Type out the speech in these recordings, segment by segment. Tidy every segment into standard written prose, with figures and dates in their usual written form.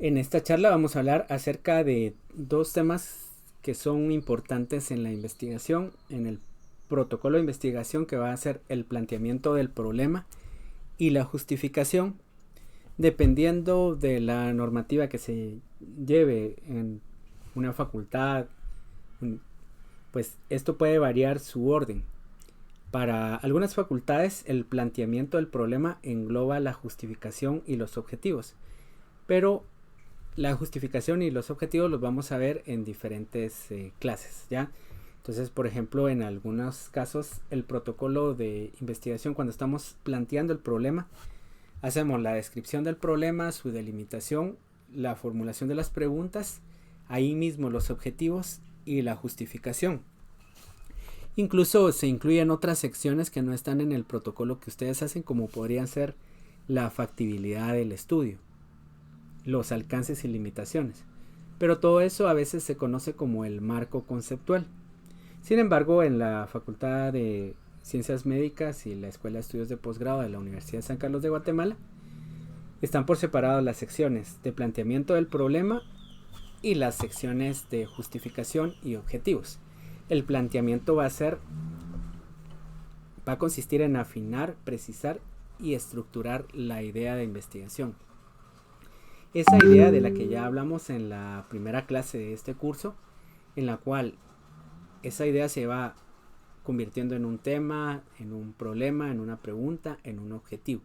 En esta charla vamos a hablar acerca de dos temas que son importantes en la investigación, en el protocolo de investigación, que va a ser el planteamiento del problema y la justificación. Dependiendo de la normativa que se lleve en una facultad, pues esto puede variar su orden. Para algunas facultades el planteamiento del problema engloba la justificación y los objetivos, pero la justificación y los objetivos los vamos a ver en diferentes clases, ¿ya? Entonces, por ejemplo, en algunos casos el protocolo de investigación, cuando estamos planteando el problema, hacemos la descripción del problema, su delimitación, la formulación de las preguntas, ahí mismo los objetivos y la justificación. Incluso se incluyen otras secciones que no están en el protocolo que ustedes hacen, como podrían ser la factibilidad del estudio, los alcances y limitaciones. Pero todo eso a veces se conoce como el marco conceptual. Sin embargo, en la Facultad de Ciencias Médicas y la Escuela de Estudios de Posgrado de la Universidad de San Carlos de Guatemala están por separado las secciones de planteamiento del problema y las secciones de justificación y objetivos. El planteamiento va a consistir en afinar, precisar y estructurar la idea de investigación. Esa idea de la que ya hablamos en la primera clase de este curso, en la cual esa idea se va convirtiendo en un tema, en un problema, en una pregunta, en un objetivo.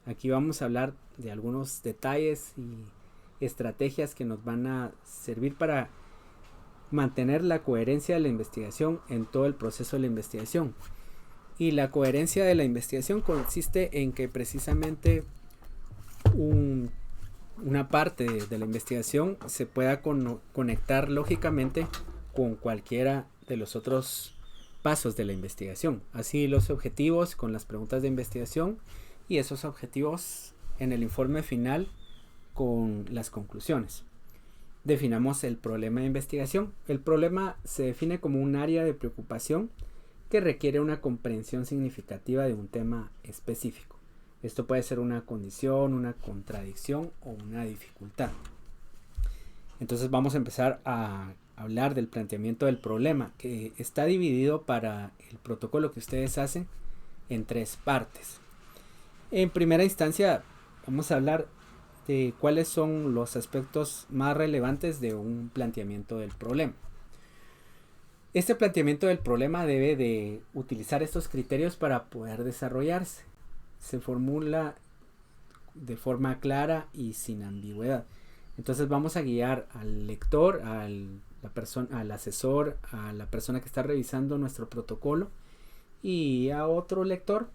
Aquí vamos a hablar de algunos detalles y estrategias que nos van a servir para mantener la coherencia de la investigación en todo el proceso de la investigación. Y la coherencia de la investigación consiste en que precisamente una parte de la investigación se pueda conectar lógicamente con cualquiera de los otros pasos de la investigación. Así los objetivos con las preguntas de investigación y esos objetivos en el informe final con las conclusiones. Definamos el problema de investigación. El problema se define como un área de preocupación que requiere una comprensión significativa de un tema específico. Esto puede ser una condición, una contradicción o una dificultad. Entonces vamos a empezar a hablar del planteamiento del problema, que está dividido para el protocolo que ustedes hacen en tres partes. En primera instancia vamos a hablar de cuáles son los aspectos más relevantes de un planteamiento del problema. Este planteamiento del problema debe de utilizar estos criterios para poder desarrollarse. Se formula de forma clara y sin ambigüedad. Entonces vamos a guiar al lector, al asesor, a la persona que está revisando nuestro protocolo y a otro lector,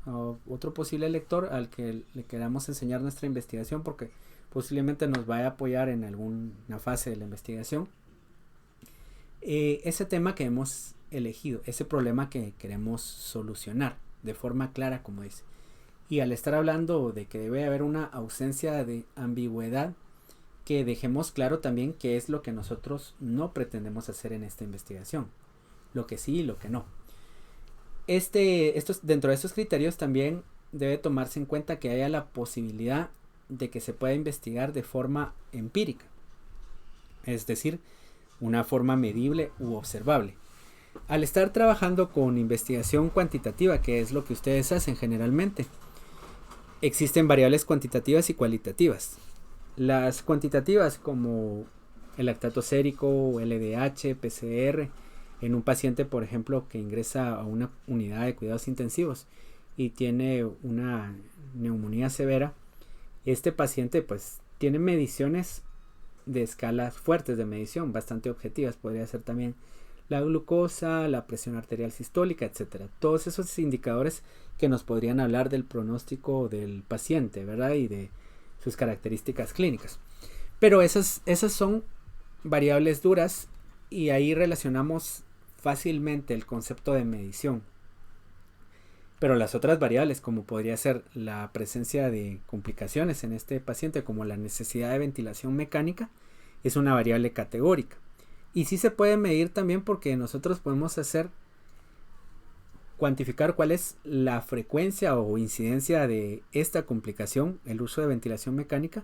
a otro posible lector al que le queramos enseñar nuestra investigación, porque posiblemente nos vaya a apoyar en alguna fase de la investigación. Ese tema que hemos elegido, ese problema que queremos solucionar de forma clara, como dice. Y al estar hablando de que debe haber una ausencia de ambigüedad, que dejemos claro también qué es lo que nosotros no pretendemos hacer en esta investigación, lo que sí y lo que no. Dentro de estos criterios también debe tomarse en cuenta que haya la posibilidad de que se pueda investigar de forma empírica, es decir, una forma medible u observable. Al estar trabajando con investigación cuantitativa, que es lo que ustedes hacen generalmente, existen variables cuantitativas y cualitativas. Las cuantitativas, como el lactato sérico, LDH, PCR, en un paciente, por ejemplo, que ingresa a una unidad de cuidados intensivos y tiene una neumonía severa, este paciente pues tiene mediciones de escalas fuertes de medición, bastante objetivas. Podría ser también la glucosa, la presión arterial sistólica, etcétera. Todos esos indicadores que nos podrían hablar del pronóstico del paciente, ¿verdad? Y de sus características clínicas. Pero esas son variables duras y ahí relacionamos fácilmente el concepto de medición. Pero las otras variables, como podría ser la presencia de complicaciones en este paciente, como la necesidad de ventilación mecánica, es una variable categórica. Y sí se puede medir también, porque nosotros podemos cuantificar cuál es la frecuencia o incidencia de esta complicación, el uso de ventilación mecánica,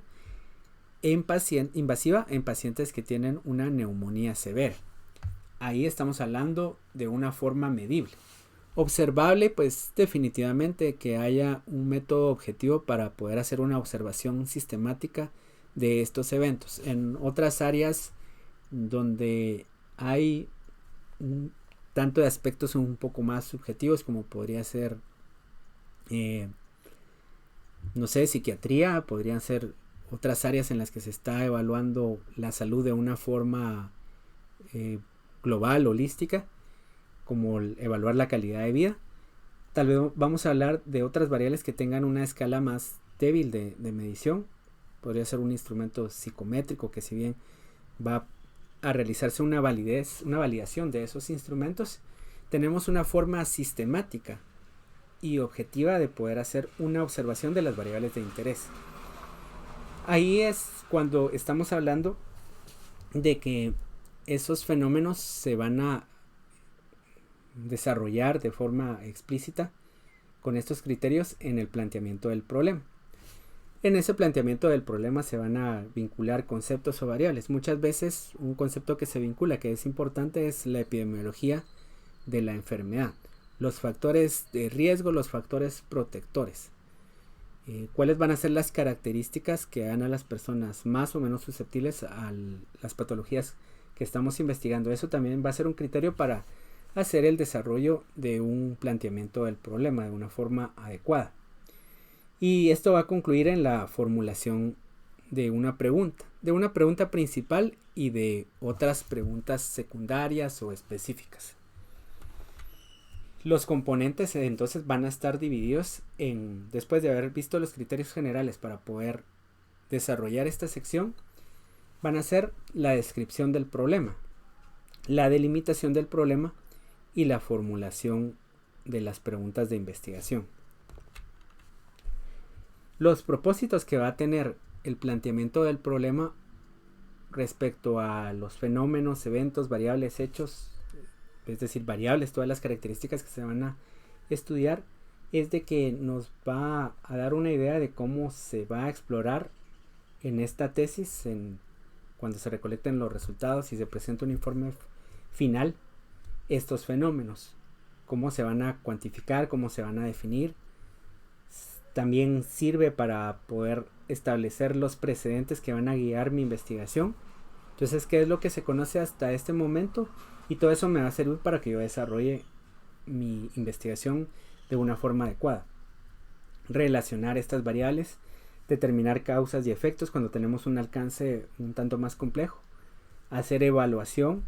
invasiva en pacientes que tienen una neumonía severa. Ahí estamos hablando de una forma medible. Observable, pues definitivamente que haya un método objetivo para poder hacer una observación sistemática de estos eventos. En otras áreas donde hay tanto de aspectos un poco más subjetivos, como podría ser no sé, psiquiatría, podrían ser otras áreas en las que se está evaluando la salud de una forma global, holística, como evaluar la calidad de vida. Tal vez vamos a hablar de otras variables que tengan una escala más débil de medición. Podría ser un instrumento psicométrico que, si bien va a realizarse una validación de esos instrumentos, tenemos una forma sistemática y objetiva de poder hacer una observación de las variables de interés. Ahí es cuando estamos hablando de que esos fenómenos se van a desarrollar de forma explícita con estos criterios en el planteamiento del problema. En ese planteamiento del problema se van a vincular conceptos o variables. Muchas veces un concepto que se vincula, que es importante, es la epidemiología de la enfermedad, los factores de riesgo, los factores protectores. ¿Cuáles van a ser las características que hagan a las personas más o menos susceptibles a las patologías que estamos investigando? Eso también va a ser un criterio para hacer el desarrollo de un planteamiento del problema de una forma adecuada. Y esto va a concluir en la formulación de una pregunta principal y de otras preguntas secundarias o específicas. Los componentes entonces van a estar divididos después de haber visto los criterios generales para poder desarrollar esta sección, van a ser la descripción del problema, la delimitación del problema y la formulación de las preguntas de investigación. Los propósitos que va a tener el planteamiento del problema respecto a los fenómenos, eventos, variables, hechos, es decir, variables, todas las características que se van a estudiar, es de que nos va a dar una idea de cómo se va a explorar en esta tesis, cuando se recolecten los resultados y se presenta un informe final, estos fenómenos, cómo se van a cuantificar, cómo se van a definir. También sirve para poder establecer los precedentes que van a guiar mi investigación. Entonces, ¿qué es lo que se conoce hasta este momento? Y todo eso me va a servir para que yo desarrolle mi investigación de una forma adecuada. Relacionar estas variables, determinar causas y efectos cuando tenemos un alcance un tanto más complejo, hacer evaluación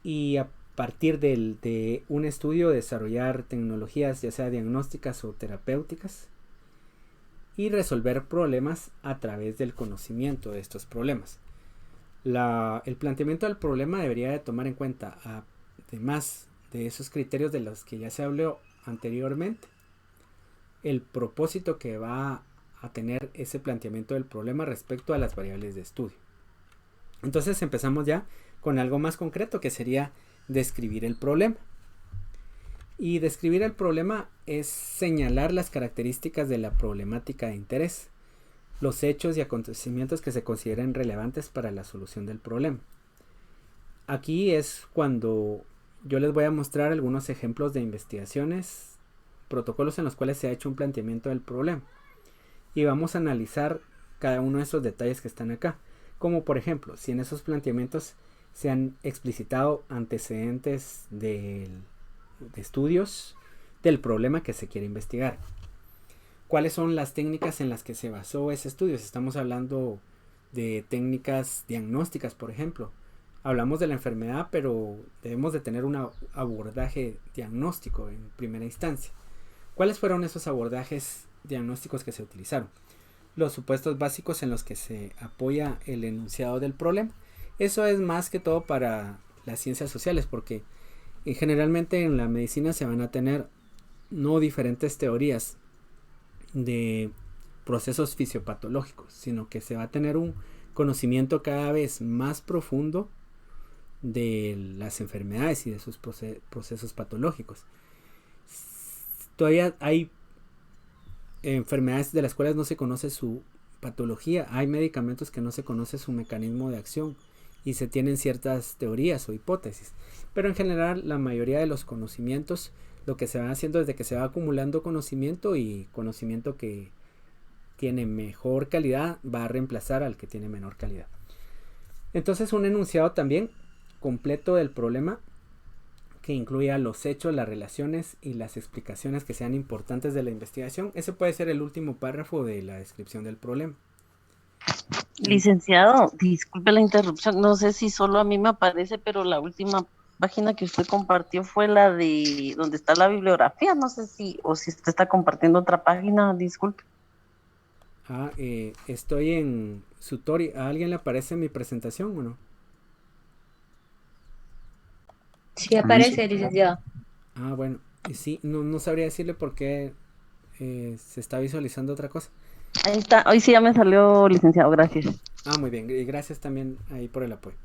y a partir de un estudio desarrollar tecnologías ya sea diagnósticas o terapéuticas y resolver problemas a través del conocimiento de estos problemas. El planteamiento del problema debería de tomar en cuenta, además de esos criterios de los que ya se habló anteriormente, el propósito que va a tener ese planteamiento del problema respecto a las variables de estudio. Entonces empezamos ya con algo más concreto, que sería describir el problema. Y describir el problema es señalar las características de la problemática de interés, los hechos y acontecimientos que se consideren relevantes para la solución del problema. Aquí es cuando yo les voy a mostrar algunos ejemplos de investigaciones, protocolos en los cuales se ha hecho un planteamiento del problema. Y vamos a analizar cada uno de esos detalles que están acá. Como por ejemplo, si en esos planteamientos se han explicitado antecedentes de estudios del problema que se quiere investigar. ¿Cuáles son las técnicas en las que se basó ese estudio? Si estamos hablando de técnicas diagnósticas, por ejemplo. Hablamos de la enfermedad, pero debemos de tener un abordaje diagnóstico en primera instancia. ¿Cuáles fueron esos abordajes diagnósticos que se utilizaron? Los supuestos básicos en los que se apoya el enunciado del problema. Eso es más que todo para las ciencias sociales, porque generalmente en la medicina se van a tener no diferentes teorías de procesos fisiopatológicos, sino que se va a tener un conocimiento cada vez más profundo de las enfermedades y de sus procesos patológicos. Todavía hay enfermedades de las cuales no se conoce su patología. Hay medicamentos que no se conoce su mecanismo de acción y se tienen ciertas teorías o hipótesis. Pero en general la mayoría de los conocimientos lo que se va haciendo es de que se va acumulando conocimiento y conocimiento que tiene mejor calidad va a reemplazar al que tiene menor calidad. Entonces un enunciado también completo del problema que incluya los hechos, las relaciones y las explicaciones que sean importantes de la investigación. Ese puede ser el último párrafo de la descripción del problema. Licenciado, disculpe la interrupción, no sé si solo a mí me aparece, pero la última página que usted compartió fue la de donde está la bibliografía, no sé si, o si usted está compartiendo otra página, disculpe. Estoy en Sutori. ¿A alguien le aparece mi presentación o no? Sí aparece, licenciado. Bueno, sí, no sabría decirle por qué se está visualizando otra cosa. Ahí está, hoy sí ya me salió, licenciado, gracias. Muy bien, y gracias también ahí por el apoyo.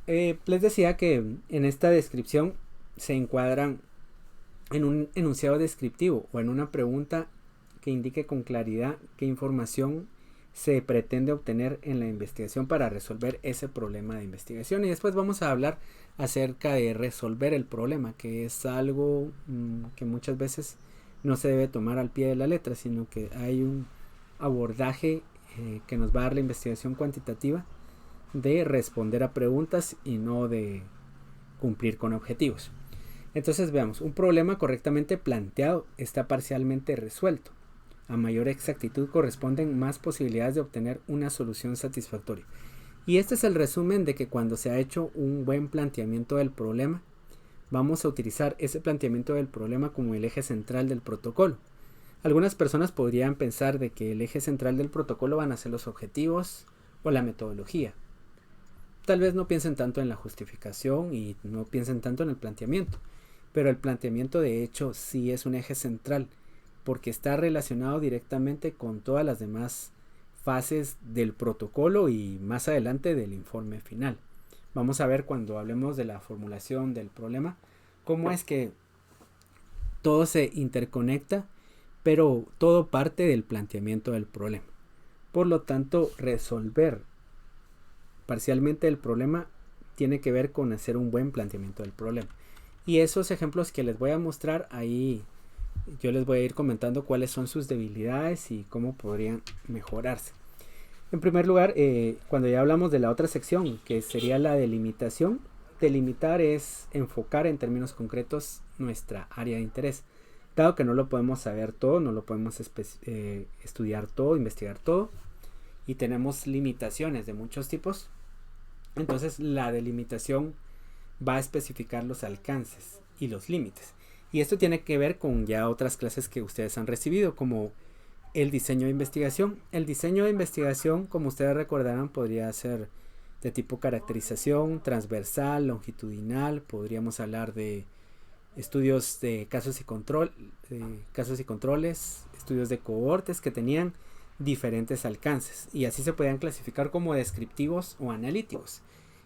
Les decía que en esta descripción se encuadran en un enunciado descriptivo o en una pregunta que indique con claridad qué información se pretende obtener en la investigación para resolver ese problema de investigación. Y después vamos a hablar acerca de resolver el problema, que es algo que muchas veces no se debe tomar al pie de la letra, sino que hay un abordaje que nos va a dar la investigación cuantitativa de responder a preguntas y no de cumplir con objetivos. Entonces veamos, un problema correctamente planteado está parcialmente resuelto. A mayor exactitud corresponden más posibilidades de obtener una solución satisfactoria. Y este es el resumen de que cuando se ha hecho un buen planteamiento del problema, vamos a utilizar ese planteamiento del problema como el eje central del protocolo. Algunas personas podrían pensar de que el eje central del protocolo van a ser los objetivos o la metodología. Tal vez no piensen tanto en la justificación y no piensen tanto en el planteamiento, pero el planteamiento de hecho sí es un eje central porque está relacionado directamente con todas las demás fases del protocolo y más adelante del informe final. Vamos a ver cuando hablemos de la formulación del problema cómo es que todo se interconecta, pero todo parte del planteamiento del problema. Por lo tanto, resolver parcialmente el problema tiene que ver con hacer un buen planteamiento del problema. Y esos ejemplos que les voy a mostrar ahí, yo les voy a ir comentando cuáles son sus debilidades y cómo podrían mejorarse. En primer lugar, cuando ya hablamos de la otra sección, que sería la delimitación, delimitar es enfocar en términos concretos nuestra área de interés. Dado que no lo podemos saber todo, no lo podemos estudiar todo, investigar todo, y tenemos limitaciones de muchos tipos, entonces la delimitación va a especificar los alcances y los límites. Y esto tiene que ver con ya otras clases que ustedes han recibido, como el diseño de investigación. El diseño de investigación, como ustedes recordarán, podría ser de tipo caracterización, transversal, longitudinal. Podríamos hablar de estudios de casos y controles, estudios de cohortes que tenían diferentes alcances y así se podían clasificar como descriptivos o analíticos.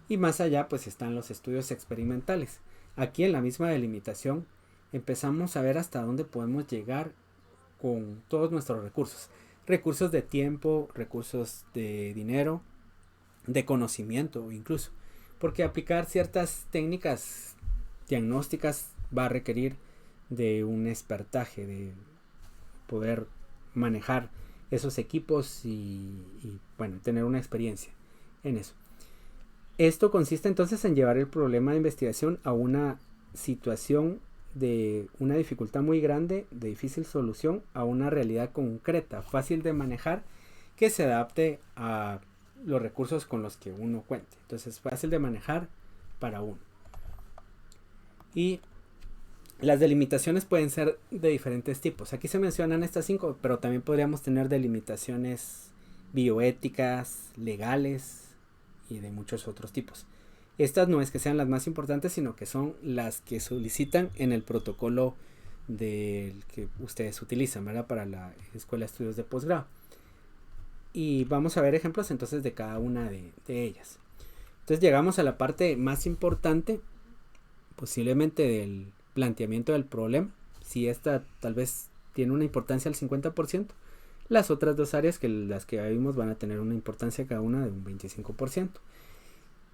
Y más allá pues están los estudios experimentales. Aquí en la misma delimitación empezamos a ver hasta dónde podemos llegar con todos nuestros recursos de tiempo, recursos de dinero, de conocimiento incluso, porque aplicar ciertas técnicas diagnósticas va a requerir de un expertaje, de poder manejar esos equipos y bueno, tener una experiencia en eso. Esto consiste entonces en llevar el problema de investigación a una situación de una dificultad muy grande, de difícil solución, a una realidad concreta, fácil de manejar, que se adapte a los recursos con los que uno cuente. Entonces, fácil de manejar para uno. Y las delimitaciones pueden ser de diferentes tipos. Aquí se mencionan estas 5, pero también podríamos tener delimitaciones bioéticas, legales y de muchos otros tipos. Estas no es que sean las más importantes, sino que son las que solicitan en el protocolo del que ustedes utilizan, ¿verdad? Para la Escuela de Estudios de Posgrado. Y vamos a ver ejemplos entonces de cada una de ellas. Entonces llegamos a la parte más importante, posiblemente del planteamiento del problema. Si esta tal vez tiene una importancia al 50%, Las otras dos áreas, que las que ya vimos, van a tener una importancia cada una de un 25%.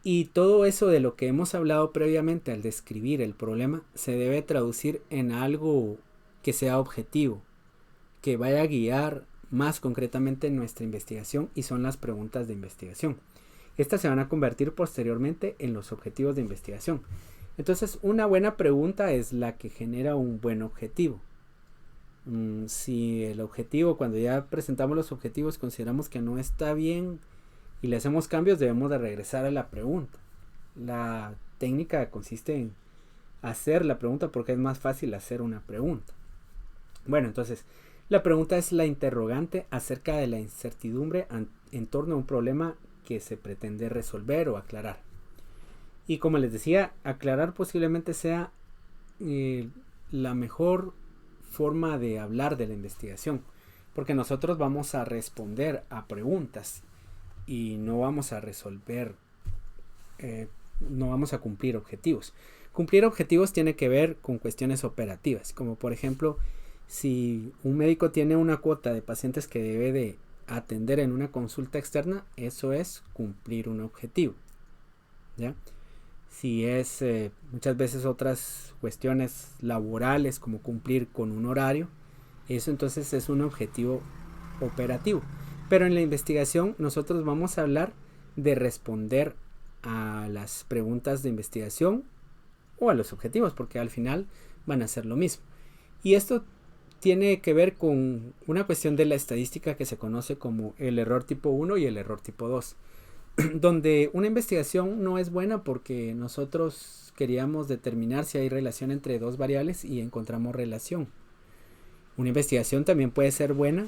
Y todo eso de lo que hemos hablado previamente al describir el problema se debe traducir en algo que sea objetivo, que vaya a guiar más concretamente nuestra investigación, y son las preguntas de investigación. Estas se van a convertir posteriormente en los objetivos de investigación. Entonces, una buena pregunta es la que genera un buen objetivo. Si el objetivo, cuando ya presentamos los objetivos, consideramos que no está bien y le hacemos cambios, debemos de regresar a la pregunta. La técnica consiste en hacer la pregunta porque es más fácil hacer una pregunta. Bueno, entonces, la pregunta es la interrogante acerca de la incertidumbre en torno a un problema que se pretende resolver o aclarar. Y como les decía, aclarar posiblemente sea la mejor forma de hablar de la investigación, porque nosotros vamos a responder a preguntas y no vamos a resolver, no vamos a cumplir objetivos. Cumplir objetivos tiene que ver con cuestiones operativas, como por ejemplo, si un médico tiene una cuota de pacientes que debe de atender en una consulta externa, eso es cumplir un objetivo, ¿ya? Si es muchas veces otras cuestiones laborales, como cumplir con un horario, eso entonces es un objetivo operativo. Pero en la investigación nosotros vamos a hablar de responder a las preguntas de investigación o a los objetivos, porque al final van a ser lo mismo. Y esto tiene que ver con una cuestión de la estadística que se conoce como el error tipo 1 y el error tipo 2, donde una investigación no es buena porque nosotros queríamos determinar si hay relación entre dos variables y encontramos relación. Una investigación también puede ser buena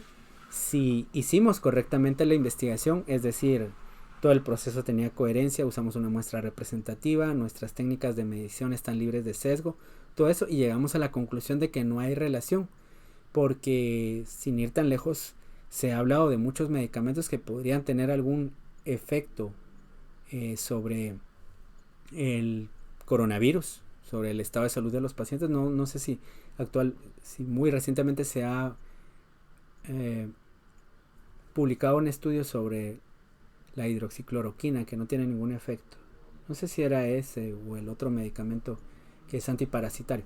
si hicimos correctamente la investigación, es decir, todo el proceso tenía coherencia, usamos una muestra representativa, nuestras técnicas de medición están libres de sesgo, todo eso, y llegamos a la conclusión de que no hay relación, porque sin ir tan lejos se ha hablado de muchos medicamentos que podrían tener algún efecto sobre el coronavirus, sobre el estado de salud de los pacientes. No sé si muy recientemente se ha publicado un estudio sobre la hidroxicloroquina que no tiene ningún efecto. No sé si era ese o el otro medicamento que es antiparasitario.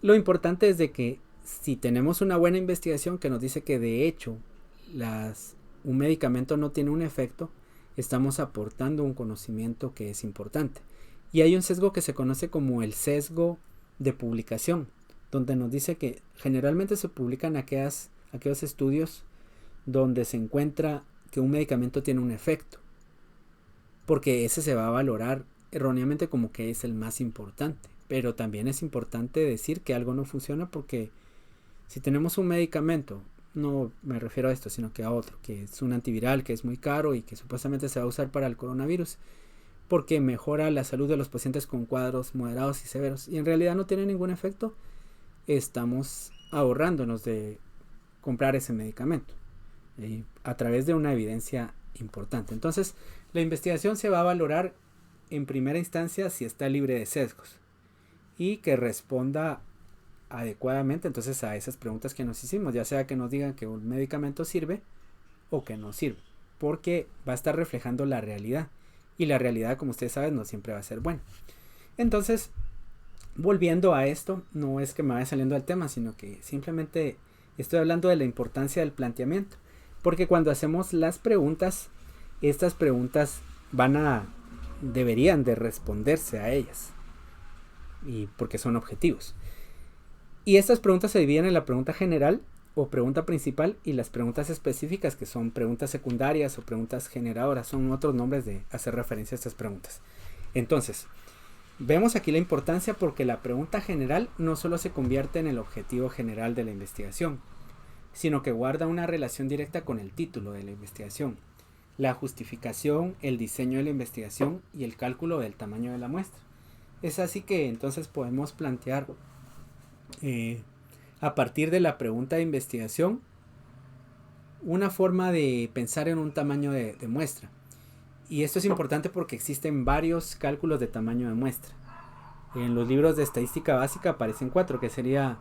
Lo importante es de que si tenemos una buena investigación que nos dice que de hecho un medicamento no tiene un efecto, estamos aportando un conocimiento que es importante. Y hay un sesgo que se conoce como el sesgo de publicación, donde nos dice que generalmente se publican aquellos estudios donde se encuentra que un medicamento tiene un efecto, porque ese se va a valorar erróneamente como que es el más importante. Pero también es importante decir que algo no funciona, porque si tenemos un medicamento, no me refiero a esto, sino que a otro, que es un antiviral, que es muy caro y que supuestamente se va a usar para el coronavirus, porque mejora la salud de los pacientes con cuadros moderados y severos, y en realidad no tiene ningún efecto, estamos ahorrándonos de comprar ese medicamento a través de una evidencia importante. Entonces, la investigación se va a valorar en primera instancia si está libre de sesgos y que responda adecuadamente entonces a esas preguntas que nos hicimos, ya sea que nos digan que un medicamento sirve o que no sirve, porque va a estar reflejando la realidad, y la realidad, como ustedes saben, no siempre va a ser buena. Entonces, volviendo a esto, no es que me vaya saliendo del tema, sino que simplemente estoy hablando de la importancia del planteamiento, porque cuando hacemos las preguntas, estas preguntas deberían de responderse a ellas, y porque son objetivos. Y estas preguntas se dividen en la pregunta general o pregunta principal y las preguntas específicas, que son preguntas secundarias o preguntas generadoras. Son otros nombres de hacer referencia a estas preguntas. Entonces, vemos aquí la importancia, porque la pregunta general no solo se convierte en el objetivo general de la investigación, sino que guarda una relación directa con el título de la investigación, la justificación, el diseño de la investigación y el cálculo del tamaño de la muestra. Es así que entonces podemos plantear a partir de la pregunta de investigación una forma de pensar en un tamaño de muestra. Y esto es importante porque existen varios cálculos de tamaño de muestra. En los libros de estadística básica aparecen 4, que sería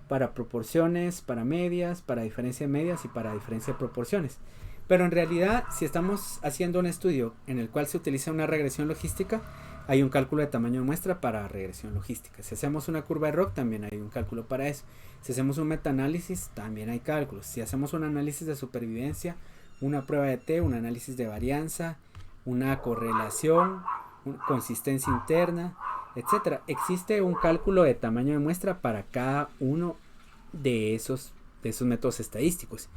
para proporciones, para medias, para diferencia de medias y para diferencia de proporciones. Pero en realidad, si estamos haciendo un estudio en el cual se utiliza una regresión logística, hay un cálculo de tamaño de muestra para regresión logística. Si hacemos una curva de ROC, también hay un cálculo para eso. Si hacemos un metaanálisis, también hay cálculos. Si hacemos un análisis de supervivencia, una prueba de T, un análisis de varianza, una correlación, consistencia interna, etcétera. Existe un cálculo de tamaño de muestra para cada uno de esos métodos estadísticos.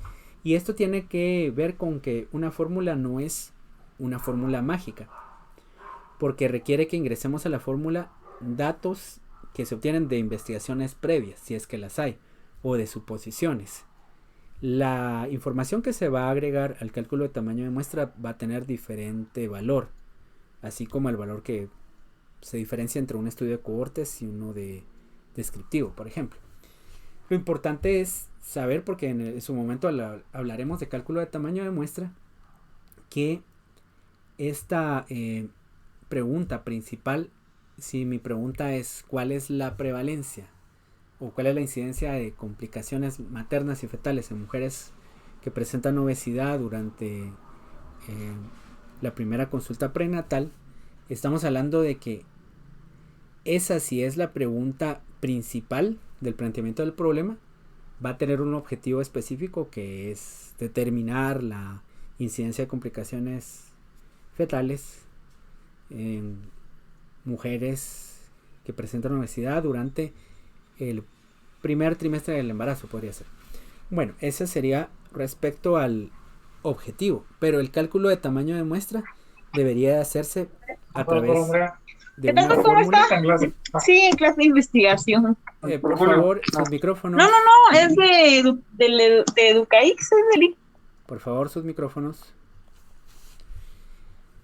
Y esto tiene que ver con que una fórmula no es una fórmula mágica, porque requiere que ingresemos a la fórmula datos que se obtienen de investigaciones previas, si es que las hay, o de suposiciones. La información que se va a agregar al cálculo de tamaño de muestra va a tener diferente valor, así como el valor que se diferencia entre un estudio de cohortes y uno de descriptivo, por ejemplo. Lo importante es saber, porque en su momento hablaremos de cálculo de tamaño de muestra, que esta pregunta principal, si mi pregunta es ¿cuál es la prevalencia o cuál es la incidencia de complicaciones maternas y fetales en mujeres que presentan obesidad durante la primera consulta prenatal? Estamos hablando de que esa, si es la pregunta principal del planteamiento del problema, va a tener un objetivo específico, que es determinar la incidencia de complicaciones fetales en mujeres que presentan obesidad durante el primer trimestre del embarazo, podría ser. Bueno, ese sería respecto al objetivo, pero el cálculo de tamaño de muestra debería hacerse a través de ¿Qué tal, una cómo está? fórmula. Sí, en clase de investigación. Por favor, sus micrófonos. No, es de Educaix, es del... Por favor, sus micrófonos.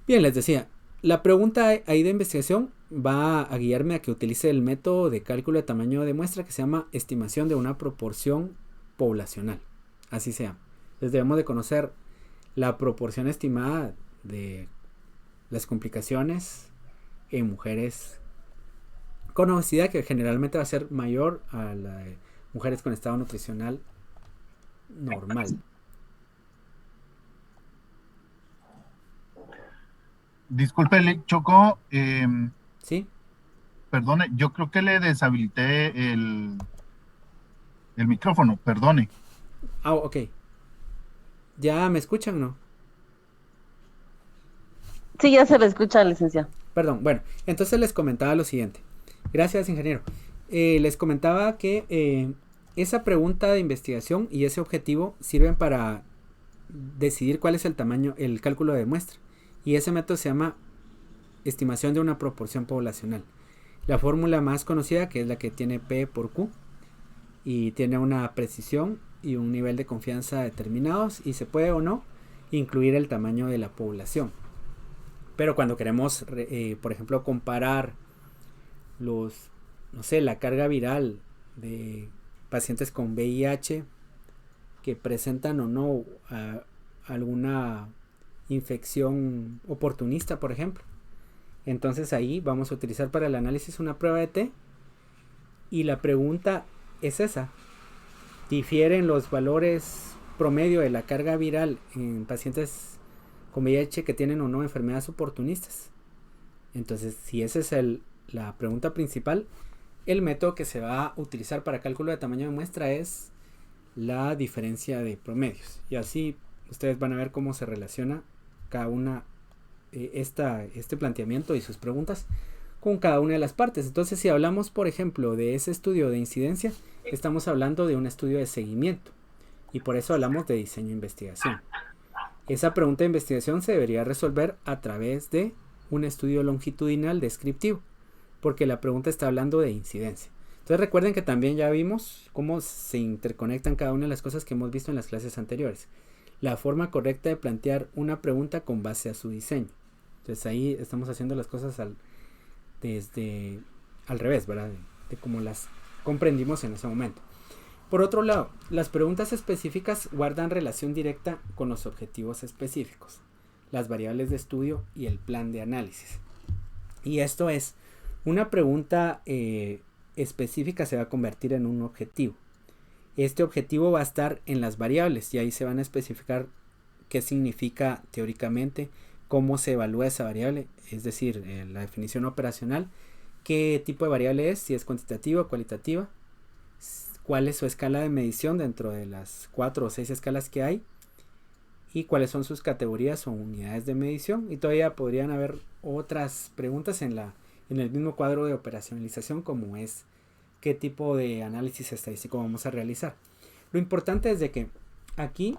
Bien, les decía, la pregunta ahí de investigación va a guiarme a que utilice el método de cálculo de tamaño de muestra que se llama estimación de una proporción poblacional. Así se llama. Entonces debemos de conocer la proporción estimada de las complicaciones en mujeres con obesidad, que generalmente va a ser mayor a la de mujeres con estado nutricional normal. Disculpe, Choco, ¿Sí? perdone, yo creo que le deshabilité el micrófono, perdone. Ah, ok. ¿Ya me escuchan o no? Sí, ya se le escucha, licenciado. Perdón, bueno, entonces les comentaba lo siguiente. Gracias, ingeniero. Les comentaba que esa pregunta de investigación y ese objetivo sirven para decidir cuál es el tamaño, el cálculo de muestra. Y ese método se llama estimación de una proporción poblacional. La fórmula más conocida, que es la que tiene P por Q, y tiene una precisión y un nivel de confianza determinados, y se puede o no incluir el tamaño de la población. Pero cuando queremos, por ejemplo, comparar la carga viral de pacientes con VIH que presentan o no alguna infección oportunista, por ejemplo, entonces ahí vamos a utilizar para el análisis una prueba de T, y la pregunta es esa: ¿difieren los valores promedio de la carga viral en pacientes con VIH que tienen o no enfermedades oportunistas? Entonces, si esa es la pregunta principal, el método que se va a utilizar para cálculo de tamaño de muestra es la diferencia de promedios, y así ustedes van a ver cómo se relaciona cada una este planteamiento y sus preguntas con cada una de las partes. Entonces, si hablamos, por ejemplo, de ese estudio de incidencia, estamos hablando de un estudio de seguimiento, y por eso hablamos de diseño de investigación. Esa pregunta de investigación se debería resolver a través de un estudio longitudinal descriptivo, porque la pregunta está hablando de incidencia. Entonces recuerden que también ya vimos cómo se interconectan cada una de las cosas que hemos visto en las clases anteriores. La forma correcta de plantear una pregunta con base a su diseño. Entonces ahí estamos haciendo las cosas al revés, ¿verdad? De cómo las comprendimos en ese momento. Por otro lado, las preguntas específicas guardan relación directa con los objetivos específicos, las variables de estudio y el plan de análisis. Y esto es, una pregunta específica se va a convertir en un objetivo. Este objetivo va a estar en las variables y ahí se van a especificar qué significa teóricamente, cómo se evalúa esa variable, es decir, la definición operacional, qué tipo de variable es, si es cuantitativa o cualitativa, cuál es su escala de medición dentro de las 4 o 6 escalas que hay y cuáles son sus categorías o unidades de medición. Y todavía podrían haber otras preguntas en el mismo cuadro de operacionalización, como es qué tipo de análisis estadístico vamos a realizar. Lo importante es de que aquí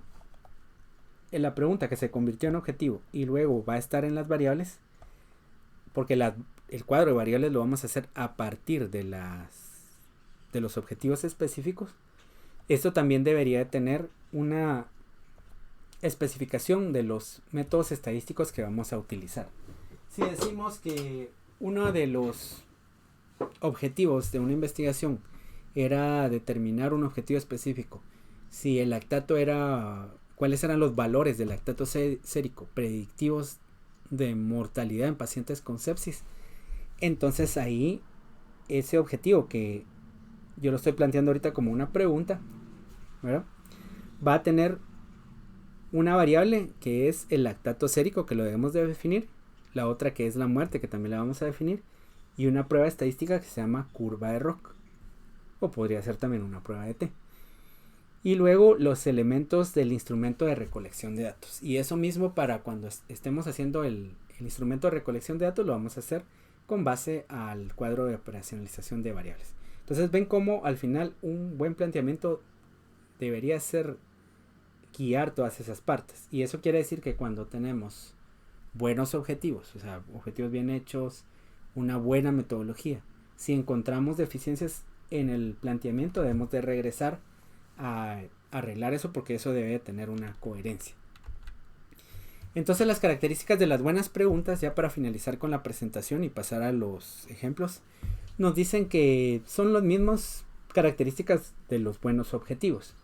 en la pregunta que se convirtió en objetivo y luego va a estar en las variables, porque el cuadro de variables lo vamos a hacer a partir de los objetivos específicos. Esto también debería de tener una especificación de los métodos estadísticos que vamos a utilizar. Si decimos que uno de los objetivos de una investigación era determinar un objetivo específico, si el lactato era, cuáles eran los valores del lactato sérico predictivos de mortalidad en pacientes con sepsis, entonces ahí ese objetivo que yo lo estoy planteando ahorita como una pregunta, ¿verdad?, va a tener una variable que es el lactato sérico, que lo debemos de definir, la otra que es la muerte, que también la vamos a definir, y una prueba estadística que se llama curva de ROC, o podría ser también una prueba de T. Y luego los elementos del instrumento de recolección de datos. Y eso mismo, para cuando estemos haciendo el instrumento de recolección de datos, lo vamos a hacer con base al cuadro de operacionalización de variables. Entonces ven cómo al final un buen planteamiento debería ser guiar todas esas partes. Y eso quiere decir que cuando tenemos buenos objetivos, o sea, objetivos bien hechos, una buena metodología, si encontramos deficiencias en el planteamiento, debemos de regresar a arreglar eso, porque eso debe de tener una coherencia. Entonces las características de las buenas preguntas, ya para finalizar con la presentación y pasar a los ejemplos, nos dicen que son las mismas características de los buenos objetivos.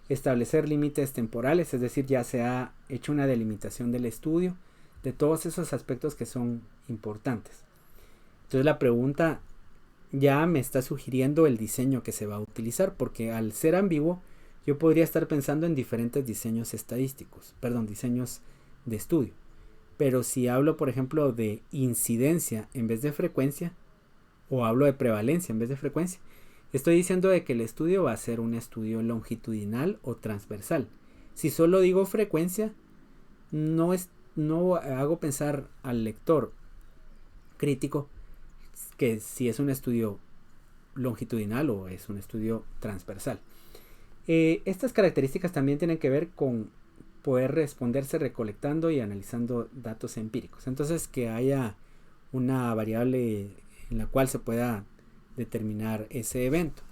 Establecer límites temporales, es decir, ya se ha hecho una delimitación del estudio, de todos esos aspectos que son importantes. Entonces la pregunta ya me está sugiriendo el diseño que se va a utilizar, porque al ser ambiguo yo podría estar pensando en diferentes diseños diseños de estudio. Pero si hablo, por ejemplo, de incidencia en vez de frecuencia, o hablo de prevalencia en vez de frecuencia, estoy diciendo de que el estudio va a ser un estudio longitudinal o transversal. Si solo digo frecuencia, no hago pensar al lector crítico que si es un estudio longitudinal o es un estudio transversal. Estas características también tienen que ver con poder responderse recolectando y analizando datos empíricos. Entonces, que haya una variable en la cual se pueda determinar ese evento.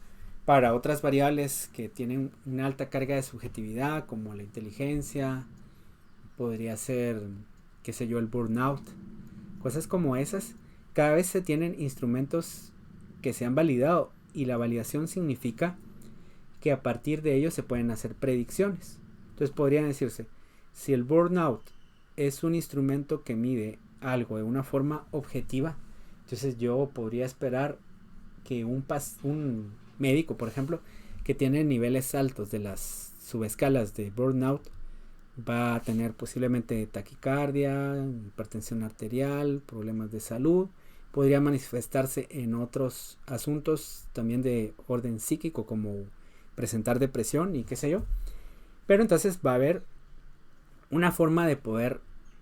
Para otras variables que tienen una alta carga de subjetividad, como la inteligencia, podría ser, qué sé yo, el burnout, cosas como esas. Cada vez se tienen instrumentos que se han validado, y la validación significa que a partir de ellos se pueden hacer predicciones. Entonces podría decirse, si el burnout es un instrumento que mide algo de una forma objetiva, entonces yo podría esperar que un médico, por ejemplo, que tiene niveles altos de las subescalas de burnout, va a tener posiblemente taquicardia, hipertensión arterial, problemas de salud. Podría manifestarse en otros asuntos también de orden psíquico, como presentar depresión y qué sé yo. Pero entonces va a haber una forma de poder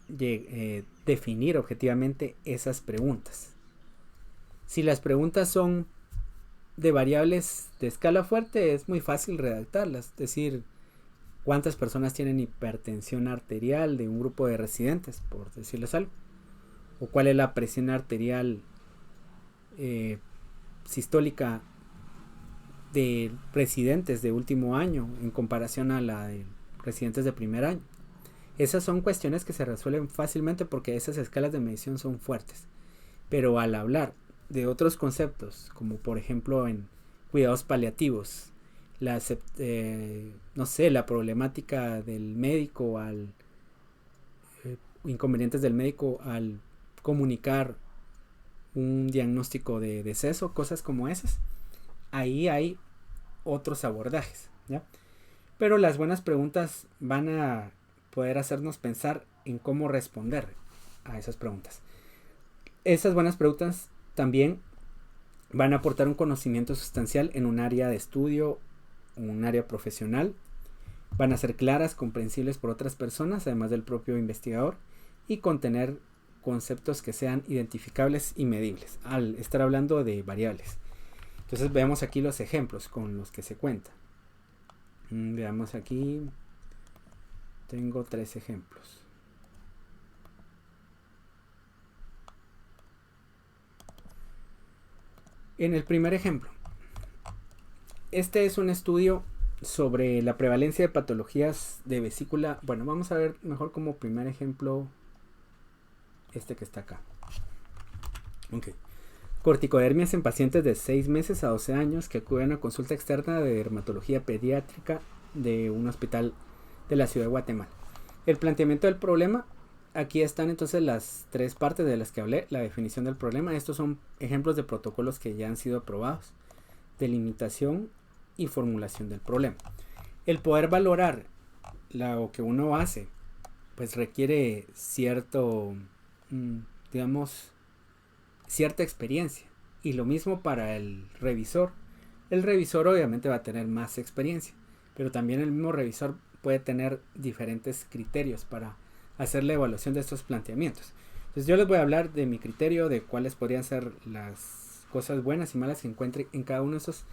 definir objetivamente esas preguntas. Si las preguntas son de variables de escala fuerte, es muy fácil redactarlas. Es decir, cuántas personas tienen hipertensión arterial de un grupo de residentes, por decirles algo. O cuál es la presión arterial sistólica de residentes de último año en comparación a la de residentes de primer año. Esas son cuestiones que se resuelven fácilmente porque esas escalas de medición son fuertes. Pero al hablar de otros conceptos, como por ejemplo en cuidados paliativos, la problemática del médico inconvenientes del médico al comunicar un diagnóstico de deceso, cosas como esas, ahí hay otros abordajes. ¿ya? Pero las buenas preguntas van a poder hacernos pensar en cómo responder a esas preguntas. Esas buenas preguntas también van a aportar un conocimiento sustancial en un área de estudio, un área profesional. Van a ser claras, comprensibles por otras personas, además del propio investigador, y contener conceptos que sean identificables y medibles, al estar hablando de variables. Entonces veamos aquí los ejemplos con los que se cuenta. Veamos aquí. Tengo 3 ejemplos. En el primer ejemplo, este es un estudio sobre la prevalencia de patologías de vesícula. Bueno, vamos a ver mejor como primer ejemplo este que está acá. Ok. Corticodermias en pacientes de 6 meses a 12 años que acuden a consulta externa de dermatología pediátrica de un hospital de la ciudad de Guatemala. El planteamiento del problema, aquí están entonces las 3 partes de las que hablé, la definición del problema. Estos son ejemplos de protocolos que ya han sido aprobados, delimitación y formulación del problema. El poder valorar lo que uno hace, pues requiere cierto, digamos, cierta experiencia. Y lo mismo para el revisor. El revisor obviamente va a tener más experiencia, pero también el mismo revisor puede tener diferentes criterios para hacer la evaluación de estos planteamientos. Entonces yo les voy a hablar de mi criterio, de cuáles podrían ser las cosas buenas y malas que encuentre en cada uno de esos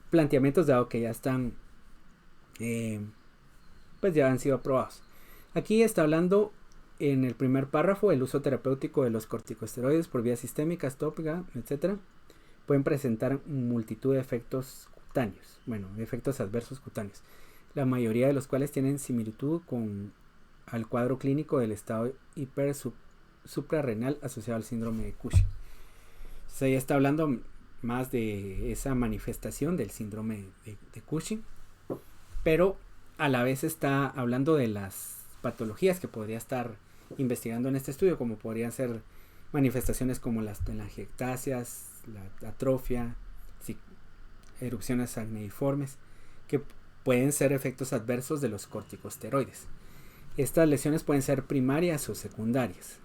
planteamientos, dado que ya están, pues ya han sido aprobados. Aquí está hablando en el primer párrafo el uso terapéutico de los corticosteroides por vías sistémicas, tópicas, etc. Pueden presentar multitud de efectos cutáneos, bueno, efectos adversos cutáneos, la mayoría de los cuales tienen similitud con al cuadro clínico del estado suprarrenal asociado al síndrome de Cushing. Se está hablando más de esa manifestación del síndrome de Cushing, pero a la vez está hablando de las patologías que podría estar investigando en este estudio, como podrían ser manifestaciones como las telangiectasias, la atrofia, erupciones acneiformes, que pueden ser efectos adversos de los corticosteroides. Estas lesiones pueden ser primarias o secundarias.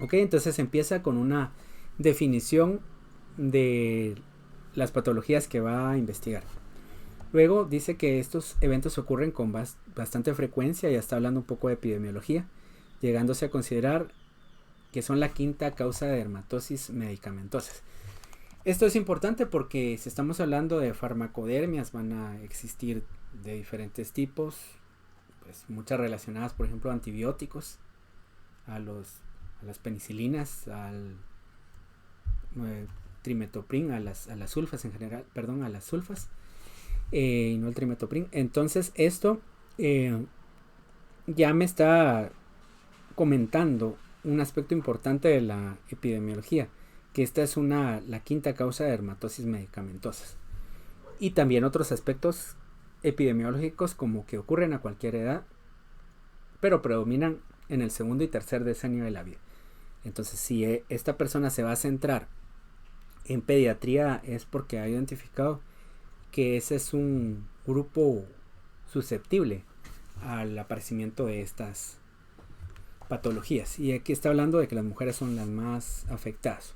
Ok, entonces empieza con una definición de las patologías que va a investigar. Luego dice que estos eventos ocurren con bastante frecuencia, ya está hablando un poco de epidemiología, llegándose a considerar que son la quinta causa de dermatosis medicamentosas. Esto es importante porque si estamos hablando de farmacodermias, van a existir de diferentes tipos, pues muchas relacionadas, por ejemplo, a antibióticos, a las penicilinas, al trimetoprim, a las sulfas en general, perdón, a las sulfas, y no el trimetoprim. Entonces esto ya me está comentando un aspecto importante de la epidemiología, que esta es la quinta causa de dermatosis medicamentosas, y también otros aspectos epidemiológicos como que ocurren a cualquier edad, pero predominan en el segundo y tercer decenio de la vida. Entonces, si esta persona se va a centrar en pediatría, es porque ha identificado que ese es un grupo susceptible al aparecimiento de estas patologías. Y aquí está hablando de que las mujeres son las más afectadas.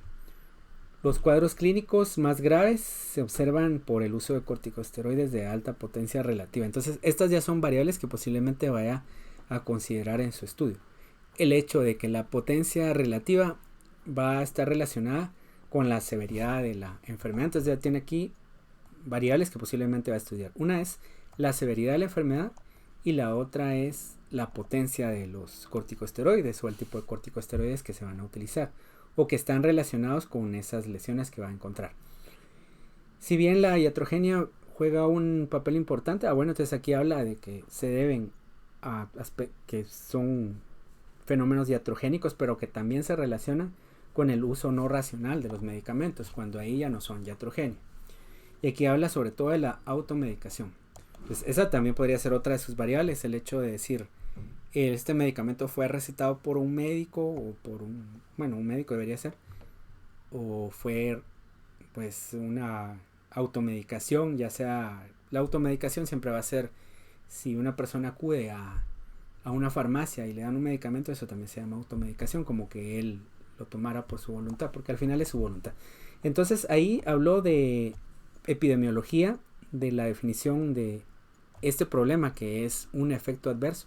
Los cuadros clínicos más graves se observan por el uso de corticosteroides de alta potencia relativa. Entonces, estas ya son variables que posiblemente vaya a considerar en su estudio. El hecho de que la potencia relativa va a estar relacionada con la severidad de la enfermedad. Entonces ya tiene aquí variables que posiblemente va a estudiar. Una es la severidad de la enfermedad y la otra es la potencia de los corticosteroides o el tipo de corticosteroides que se van a utilizar o que están relacionados con esas lesiones que va a encontrar. Si bien la iatrogenia juega un papel importante, bueno, entonces aquí habla de que se deben a que son fenómenos iatrogénicos, pero que también se relacionan con el uso no racional de los medicamentos, cuando ahí ya no son iatrogenia. Y aquí habla sobre todo de la automedicación. Pues esa también podría ser otra de sus variables, el hecho de decir, este medicamento fue recetado por un médico o por un médico debería ser, o fue pues una automedicación, ya sea la automedicación siempre va a ser, si una persona acude a una farmacia y le dan un medicamento, eso también se llama automedicación, como que él lo tomara por su voluntad, porque al final es su voluntad. Entonces ahí habló de epidemiología, de la definición de este problema que es un efecto adverso.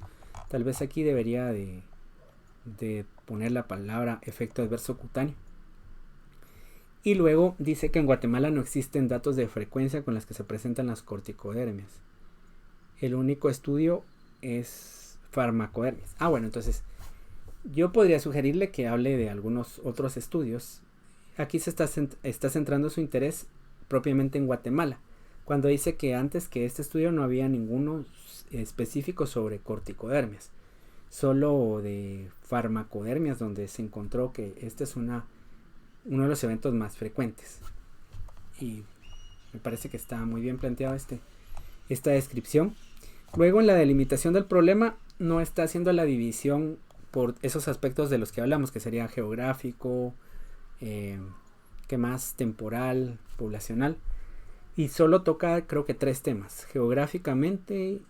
Tal vez aquí debería de poner la palabra efecto adverso cutáneo. Y luego dice que en Guatemala no existen datos de frecuencia con las que se presentan las corticodermias. El único estudio es farmacodermias. Bueno, entonces yo podría sugerirle que hable de algunos otros estudios. Aquí se está centrando su interés propiamente en Guatemala, cuando dice que antes que este estudio no había ninguno específico sobre corticodermias, solo de farmacodermias, donde se encontró que este es uno de los eventos más frecuentes. Y me parece que está muy bien planteado esta descripción. Luego, en la delimitación del problema no está haciendo la división por esos aspectos de los que hablamos, que sería geográfico, que más temporal, poblacional, y solo toca, creo que 3 temas: geográficamente,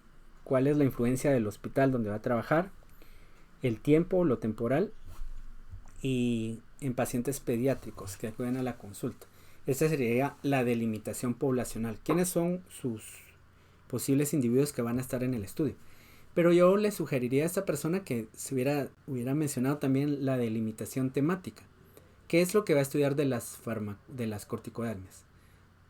cuál es la influencia del hospital donde va a trabajar, el tiempo, lo temporal, y en pacientes pediátricos que acuden a la consulta. Esta sería la delimitación poblacional. ¿Quiénes son sus posibles individuos que van a estar en el estudio? Pero yo le sugeriría a esta persona que se hubiera mencionado también la delimitación temática. ¿Qué es lo que va a estudiar de las corticodermias?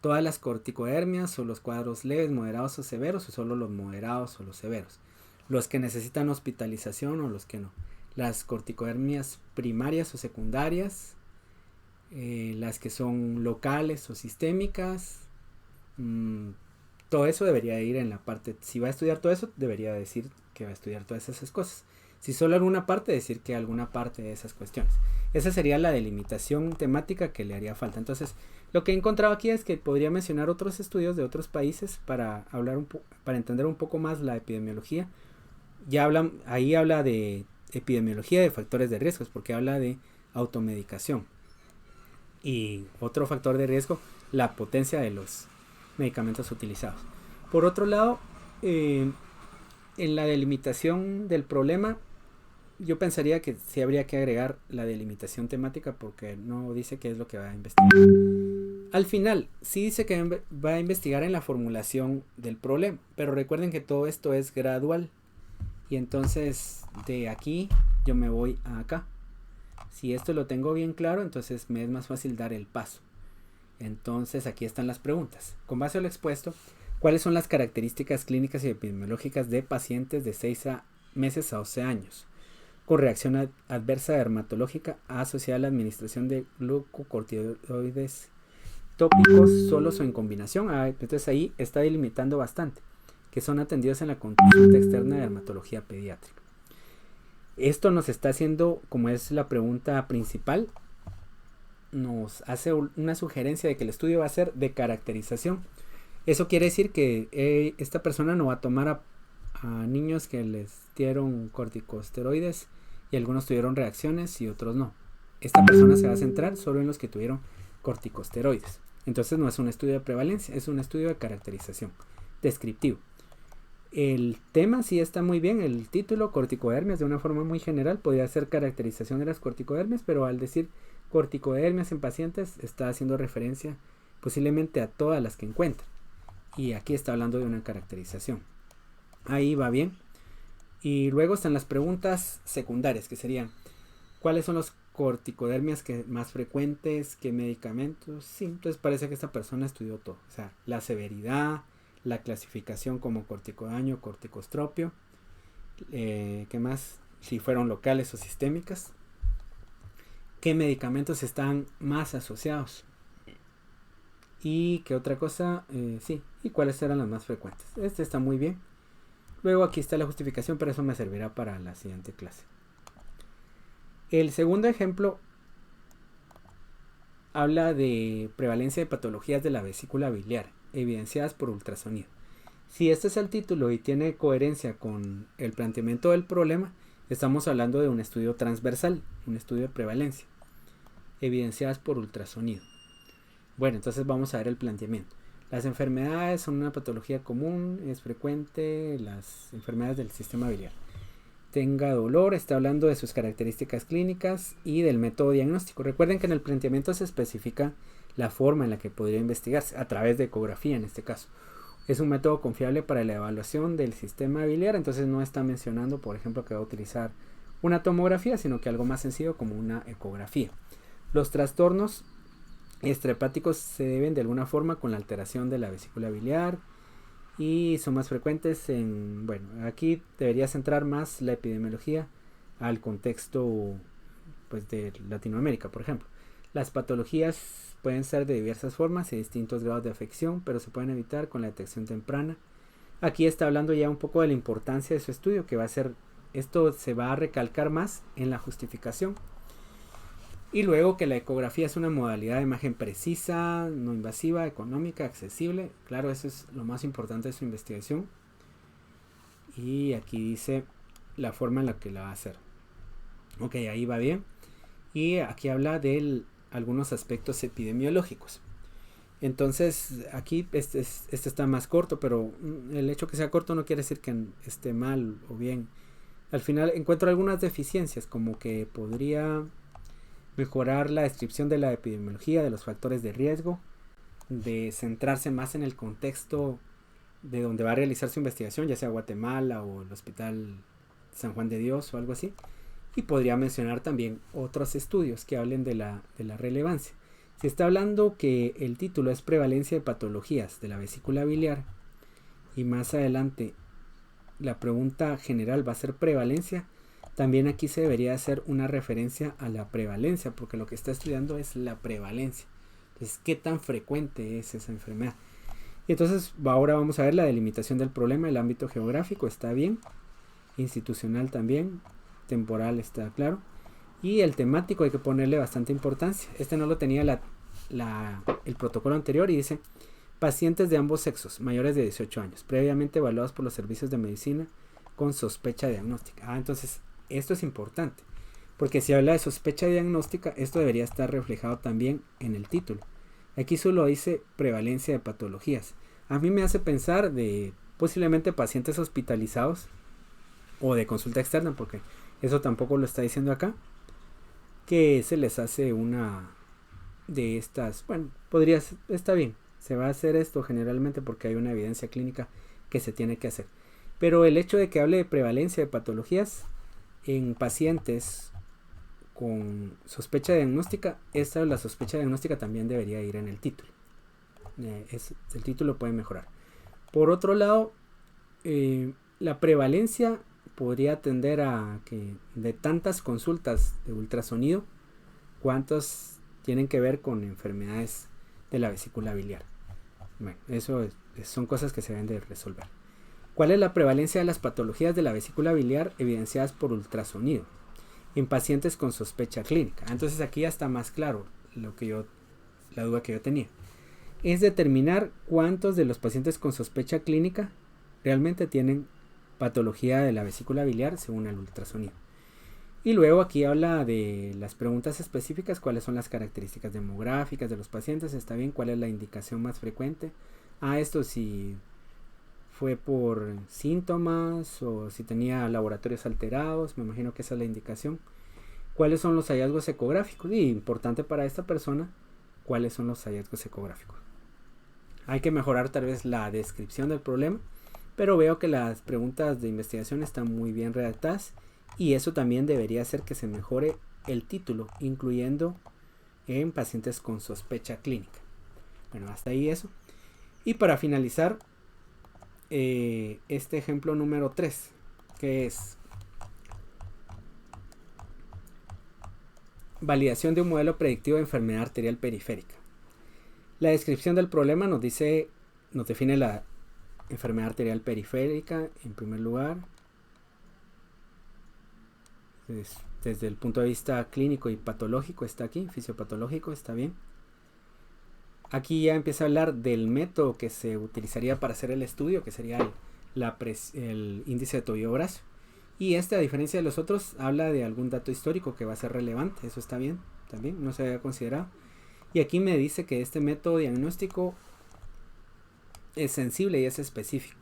¿Todas las corticodermias o los cuadros leves, moderados o severos, o solo los moderados o los severos? ¿Los que necesitan hospitalización o los que no? Las corticodermias primarias o secundarias, las que son locales o sistémicas. Todo eso debería ir en la parte. Si va a estudiar todo eso, debería decir que va a estudiar todas esas cosas. Si solo alguna parte, decir que alguna parte de esas cuestiones. Esa sería la delimitación temática que le haría falta. Entonces, lo que he encontrado aquí es que podría mencionar otros estudios de otros países para para entender un poco más la epidemiología. Ahí habla de epidemiología de factores de riesgos, porque habla de automedicación. Y otro factor de riesgo, la potencia de los medicamentos utilizados. Por otro lado, en la delimitación del problema, yo pensaría que sí habría que agregar la delimitación temática, porque no dice qué es lo que va a investigar. Al final, sí dice que va a investigar en la formulación del problema, pero recuerden que todo esto es gradual. Y entonces de aquí yo me voy a acá. Si esto lo tengo bien claro, entonces me es más fácil dar el paso. Entonces aquí están las preguntas. Con base a lo expuesto, ¿cuáles son las características clínicas y epidemiológicas de pacientes de 6 meses a 12 años con reacción adversa dermatológica asociada a la administración de glucocorticoides tópicos solos o en combinación? Entonces ahí está delimitando bastante, que son atendidos en la consulta externa de dermatología pediátrica. Esto nos está haciendo, como es la pregunta principal, nos hace una sugerencia de que el estudio va a ser de caracterización. Eso quiere decir que esta persona no va a tomar a niños que les dieron corticosteroides y algunos tuvieron reacciones y otros no. Esta persona se va a centrar solo en los que tuvieron corticosteroides. Entonces no es un estudio de prevalencia, es un estudio de caracterización descriptivo. El tema sí está muy bien, el título, corticodermias, de una forma muy general, podría ser caracterización de las corticodermias, pero al decir corticodermias en pacientes está haciendo referencia posiblemente a todas las que encuentra. Y aquí está hablando de una caracterización. Ahí va bien. Y luego están las preguntas secundarias, que serían: ¿cuáles son los corticodermias más frecuentes? ¿Qué medicamentos? Sí, entonces parece que esta persona estudió todo. O sea, la severidad, la clasificación como corticodaño, corticostropio, ¿qué más? Si fueron locales o sistémicas, qué medicamentos están más asociados, y qué otra cosa, y cuáles eran las más frecuentes. Este está muy bien. Luego aquí está la justificación, pero eso me servirá para la siguiente clase. El segundo ejemplo habla de prevalencia de patologías de la vesícula biliar evidenciadas por ultrasonido. Si este es el título y tiene coherencia con el planteamiento del problema, estamos hablando de un estudio transversal, un estudio de prevalencia evidenciadas por ultrasonido. Bueno, entonces vamos a ver el planteamiento. Las enfermedades son una patología común, es frecuente, las enfermedades del sistema biliar. Tenga dolor, está hablando de sus características clínicas y del método diagnóstico. Recuerden que en el planteamiento se especifica la forma en la que podría investigarse, a través de ecografía en este caso. Es un método confiable para la evaluación del sistema biliar, entonces no está mencionando, por ejemplo, que va a utilizar una tomografía, sino que algo más sencillo como una ecografía. Los trastornos extrahepáticos se deben de alguna forma con la alteración de la vesícula biliar y son más frecuentes en, bueno, aquí debería centrar más la epidemiología al contexto pues de Latinoamérica, por ejemplo. Las patologías pueden ser de diversas formas y distintos grados de afección, pero se pueden evitar con la detección temprana. Aquí está hablando ya un poco de la importancia de su estudio, que va a ser, esto se va a recalcar más en la justificación. Y luego que la ecografía es una modalidad de imagen precisa, no invasiva, económica, accesible. Claro, eso es lo más importante de su investigación. Y aquí dice la forma en la que la va a hacer. Ok, ahí va bien. Y aquí habla de algunos aspectos epidemiológicos. Entonces, aquí este está más corto, pero el hecho que sea corto no quiere decir que esté mal o bien. Al final encuentro algunas deficiencias, como que podría mejorar la descripción de la epidemiología, de los factores de riesgo, de centrarse más en el contexto de donde va a realizar su investigación, ya sea Guatemala o el Hospital San Juan de Dios o algo así. Y podría mencionar también otros estudios que hablen de la relevancia. Si está hablando que el título es prevalencia de patologías de la vesícula biliar y más adelante la pregunta general va a ser prevalencia, también aquí se debería hacer una referencia a la prevalencia, porque lo que está estudiando es la prevalencia. Entonces, ¿qué tan frecuente es esa enfermedad? Y entonces, ahora vamos a ver la delimitación del problema. El ámbito geográfico está bien, institucional también, temporal está claro. Y el temático hay que ponerle bastante importancia. Este no lo tenía el protocolo anterior y dice: pacientes de ambos sexos, mayores de 18 años, previamente evaluados por los servicios de medicina con sospecha diagnóstica. Entonces, esto es importante, porque si habla de sospecha diagnóstica, esto debería estar reflejado también en el título. Aquí solo dice prevalencia de patologías. A mí me hace pensar de posiblemente pacientes hospitalizados o de consulta externa, porque eso tampoco lo está diciendo acá, que se les hace una de estas, bueno, está bien, se va a hacer esto generalmente porque hay una evidencia clínica que se tiene que hacer. Pero el hecho de que hable de prevalencia de patologías en pacientes con sospecha diagnóstica, la sospecha diagnóstica también debería ir en el título. El título puede mejorar. Por otro lado, la prevalencia podría tender a que de tantas consultas de ultrasonido, ¿cuántos tienen que ver con enfermedades de la vesícula biliar? Bueno, eso son cosas que se deben de resolver. ¿Cuál es la prevalencia de las patologías de la vesícula biliar evidenciadas por ultrasonido en pacientes con sospecha clínica? Entonces aquí ya está más claro la duda que yo tenía. Es determinar cuántos de los pacientes con sospecha clínica realmente tienen patología de la vesícula biliar según el ultrasonido. Y luego aquí habla de las preguntas específicas: cuáles son las características demográficas de los pacientes, está bien, cuál es la indicación más frecuente. Esto si fue por síntomas o si tenía laboratorios alterados, me imagino que esa es la indicación. ¿Cuáles son los hallazgos ecográficos? Y importante para esta persona, ¿cuáles son los hallazgos ecográficos? Hay que mejorar tal vez la descripción del problema, pero veo que las preguntas de investigación están muy bien redactadas y eso también debería hacer que se mejore el título, incluyendo en pacientes con sospecha clínica. Bueno, hasta ahí eso. Y para finalizar, este ejemplo número 3, que es validación de un modelo predictivo de enfermedad arterial periférica. La descripción del problema nos define la enfermedad arterial periférica en primer lugar. Desde el punto de vista clínico y patológico está aquí, fisiopatológico está bien. Aquí ya empieza a hablar del método que se utilizaría para hacer el estudio, que sería el índice de tobillo-brazo. Y a diferencia de los otros, habla de algún dato histórico que va a ser relevante. Eso está bien, también no se había considerado. Y aquí me dice que este método diagnóstico es sensible y es específico.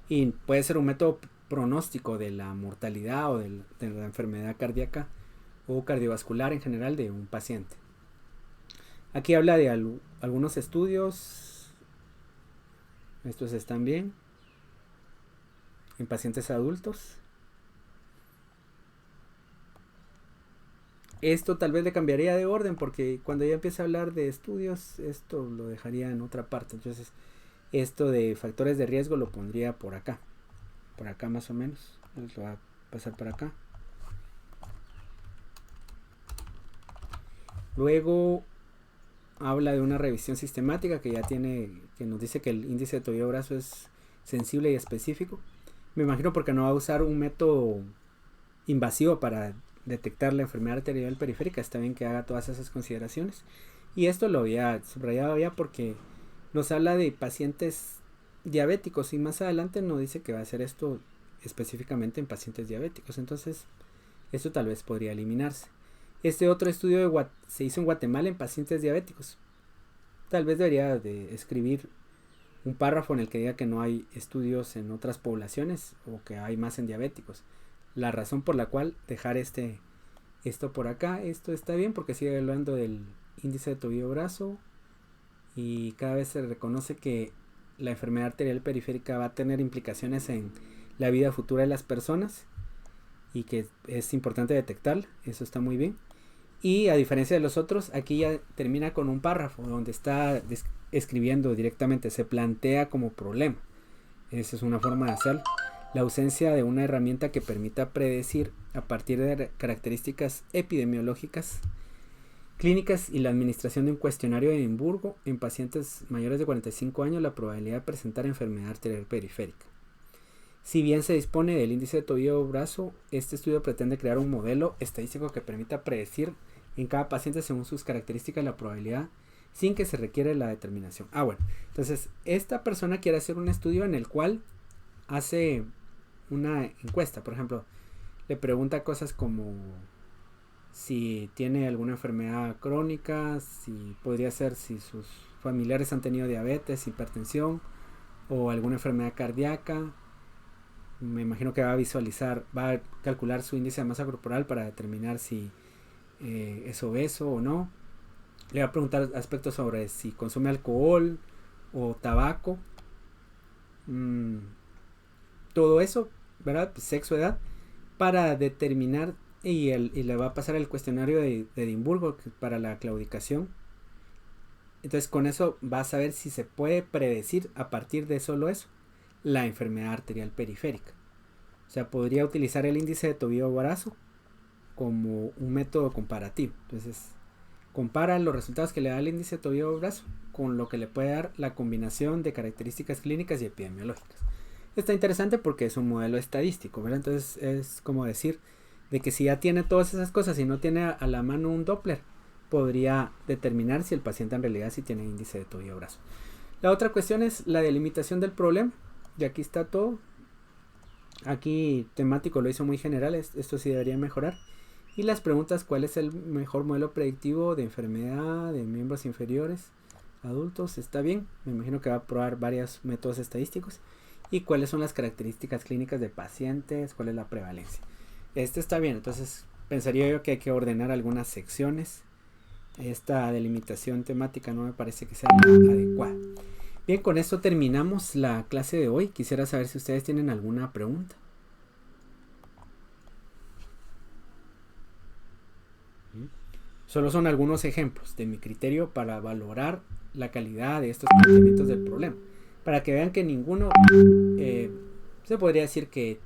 Y puede ser un método pronóstico de la mortalidad o de la enfermedad cardíaca o cardiovascular en general de un paciente. Aquí habla de algunos estudios. Estos están bien. En pacientes adultos. Esto tal vez le cambiaría de orden porque cuando ya empiece a hablar de estudios, esto lo dejaría en otra parte. Entonces, esto de factores de riesgo lo pondría por acá. Por acá más o menos. Entonces lo va a pasar por acá. Luego habla de una revisión sistemática que ya tiene, que nos dice que el índice de tobillo brazo es sensible y específico. Me imagino porque no va a usar un método invasivo para detectar la enfermedad arterial periférica. Está bien que haga todas esas consideraciones. Y esto lo había subrayado ya porque nos habla de pacientes diabéticos y más adelante nos dice que va a hacer esto específicamente en pacientes diabéticos. Entonces, esto tal vez podría eliminarse. Este otro estudio se hizo en Guatemala en pacientes diabéticos. Tal vez debería de escribir un párrafo en el que diga que no hay estudios en otras poblaciones o que hay más en diabéticos. La razón por la cual dejar esto por acá, esto está bien porque sigue hablando del índice de tobillo brazo y cada vez se reconoce que la enfermedad arterial periférica va a tener implicaciones en la vida futura de las personas y que es importante detectarla. Eso está muy bien. Y a diferencia de los otros, aquí ya termina con un párrafo donde está escribiendo directamente, se plantea como problema. Esa es una forma de hacerlo. La ausencia de una herramienta que permita predecir a partir de características epidemiológicas, clínicas y la administración de un cuestionario de Edimburgo en pacientes mayores de 45 años la probabilidad de presentar enfermedad arterial periférica. Si bien se dispone del índice de tobillo brazo, este estudio pretende crear un modelo estadístico que permita predecir en cada paciente según sus características la probabilidad sin que se requiera la determinación. Bueno, entonces esta persona quiere hacer un estudio en el cual hace una encuesta, por ejemplo, le pregunta cosas como si tiene alguna enfermedad crónica, si podría ser si sus familiares han tenido diabetes, hipertensión o alguna enfermedad cardíaca. Me imagino que va a calcular su índice de masa corporal para determinar si es obeso o no. Le va a preguntar aspectos sobre si consume alcohol o tabaco. Todo eso, ¿verdad? Sexo, edad, para determinar y le va a pasar el cuestionario de Edimburgo para la claudicación. Entonces con eso va a saber si se puede predecir a partir de solo eso la enfermedad arterial periférica. O sea, podría utilizar el índice de tobillo brazo como un método comparativo. Entonces compara los resultados que le da el índice de tobillo brazo con lo que le puede dar la combinación de características clínicas y epidemiológicas. Está interesante porque es un modelo estadístico, ¿verdad? Entonces es como decir de que si ya tiene todas esas cosas y no tiene a la mano un Doppler, podría determinar si el paciente en realidad sí tiene índice de tobillo brazo. La otra cuestión es la delimitación del problema. Y aquí está todo. Aquí temático lo hizo muy general. Esto sí debería mejorar. Y las preguntas: ¿cuál es el mejor modelo predictivo de enfermedad de miembros inferiores adultos? Está bien. Me imagino que va a probar varios métodos estadísticos. Y cuáles son las características clínicas de pacientes, cuál es la prevalencia. Este está bien. Entonces pensaría yo que hay que ordenar algunas secciones. Esta delimitación temática no me parece que sea adecuada. Bien, con esto terminamos la clase de hoy. Quisiera saber si ustedes tienen alguna pregunta. Solo son algunos ejemplos de mi criterio para valorar la calidad de estos planteamientos del problema. Para que vean que ninguno se podría decir que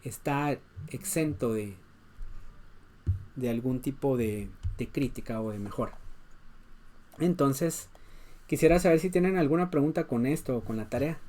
está exento de algún tipo de crítica o de mejora. Entonces, quisiera saber si tienen alguna pregunta con esto o con la tarea.